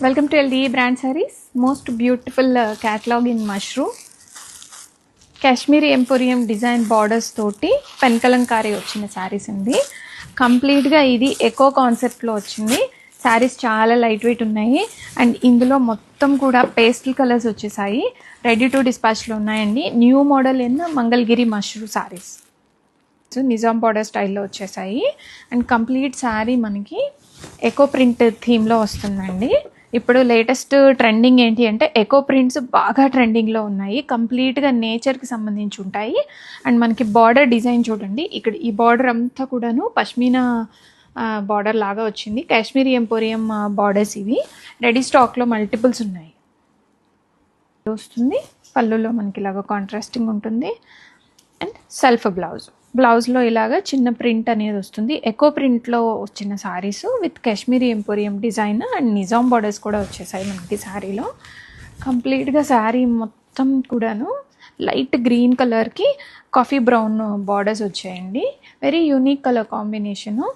Welcome to LDE brand sarees. Most beautiful catalog in mushroom. Kashmiri Emporium design borders తోటి pen Kalamkari వచ్చిన sarees అండి. Complete గా ఇది echo concept లో వచ్చింది. sarees చాలా లైట్ వెయిట్ ఉన్నాయి అండ్ ఇందులో మొత్తం కూడా పేస్టల్ కలర్స్ వచ్చేసాయి. రెడీ టు డిస్పాచ్ లో ఉన్నాయండి. New model in Mangalagiri mashru sarees. Nizam border స్టైల్లో వచ్చేసాయి అండ్ కంప్లీట్ శారీ మనకి ఎకో ప్రింట్ థీమ్లో వస్తుందండి. ఇప్పుడు లేటెస్ట్ ట్రెండింగ్ ఏంటి అంటే ఎకో ప్రింట్స్ బాగా ట్రెండింగ్లో ఉన్నాయి. కంప్లీట్గా నేచర్కి సంబంధించి ఉంటాయి అండ్ మనకి బార్డర్ డిజైన్ చూడండి. ఇక్కడ ఈ బార్డర్ అంతా కూడాను పష్మీనా బార్డర్ లాగా వచ్చింది. కాశ్మీరీ ఎంపోరియం బార్డర్స్ ఇవి. రెడీ స్టాక్లో మల్టిపుల్స్ ఉన్నాయి. వస్తుంది పళ్ళులో మనకి ఇలాగ కాంట్రాస్టింగ్ ఉంటుంది అండ్ సెల్ఫ్ బ్లౌజ్లో ఇలాగ చిన్న ప్రింట్ అనేది వస్తుంది. ఎకో ప్రింట్లో వచ్చిన saris with Kashmiri emporium design and Nizam borders కూడా వచ్చేసాయి మనకి శారీలో. కంప్లీట్గా శారీ మొత్తం కూడాను లైట్ గ్రీన్ కలర్కి కాఫీ బ్రౌన్ బార్డర్స్ వచ్చాయండి. Very unique colour combination.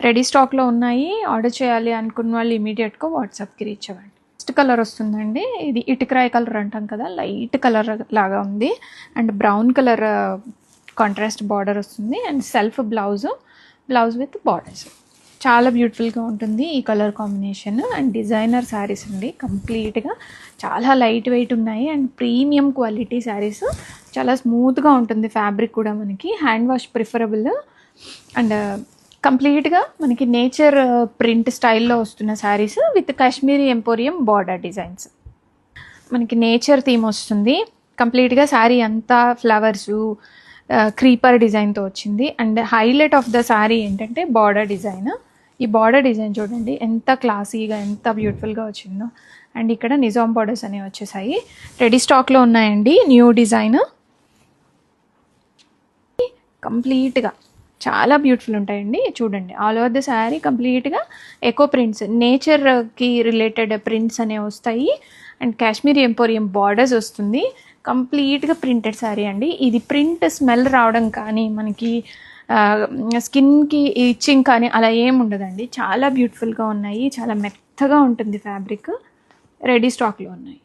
Ready స్టాక్లో ఉన్నాయి. ఆర్డర్ చేయాలి అనుకున్న వాళ్ళు ఇమీడియట్గా వాట్సాప్కి రీచ్ అవ్వండి. ఫస్ట్ కలర్ వస్తుందండి. ఇది ఇటుకరాయి కలర్ అంటాం కదా, లైట్ కలర్ లాగా ఉంది and brown colour contrast border వస్తుంది and self blouse with borders. చాలా బ్యూటిఫుల్గా ఉంటుంది ఈ colour combination and designer saris అండి. కంప్లీట్గా చాలా లైట్ వెయిట్ ఉన్నాయి అండ్ ప్రీమియం క్వాలిటీ శారీస్. చాలా స్మూత్గా ఉంటుంది ఫ్యాబ్రిక్ కూడా. మనకి హ్యాండ్ వాష్ ప్రిఫరబుల్ అండ్ కంప్లీట్గా మనకి నేచర్ ప్రింట్ స్టైల్లో వస్తున్న saris with Kashmiri emporium border designs. మనకి నేచర్ థీమ్ వస్తుంది. కంప్లీట్గా శారీ అంతా ఫ్లవర్సు క్రీపర్ డిజైన్తో వచ్చింది and highlight of the sari ఏంటంటే బార్డర్ డిజైన్. ఈ బార్డర్ డిజైన్ చూడండి ఎంత క్లాసీగా ఎంత బ్యూటిఫుల్గా వచ్చిందో. అండ్ ఇక్కడ నిజాం బార్డర్స్ అనేవి వచ్చేసాయి. రెడీ స్టాక్లో ఉన్నాయండి. న్యూ డిజైన్ కంప్లీట్గా చాలా బ్యూటిఫుల్ ఉంటాయండి. చూడండి ఆల్ ఓవర్ ద శారీ కంప్లీట్గా ఎకో ప్రింట్స్, నేచర్కి రిలేటెడ్ ప్రింట్స్ అనేవి వస్తాయి అండ్ కాశ్మీరీ ఎంపోరియం బార్డర్స్ వస్తుంది. కంప్లీట్గా ప్రింటెడ్ శారీ అండి. ఇది ప్రింట్ స్మెల్ రావడం కానీ మనకి స్కిన్కి ఇచ్చింగ్ కానీ అలా ఏమి ఉండదండి. చాలా బ్యూటిఫుల్గా ఉన్నాయి. చాలా మెత్తగా ఉంటుంది ఫ్యాబ్రిక్. రెడీ స్టాక్లో ఉన్నాయి.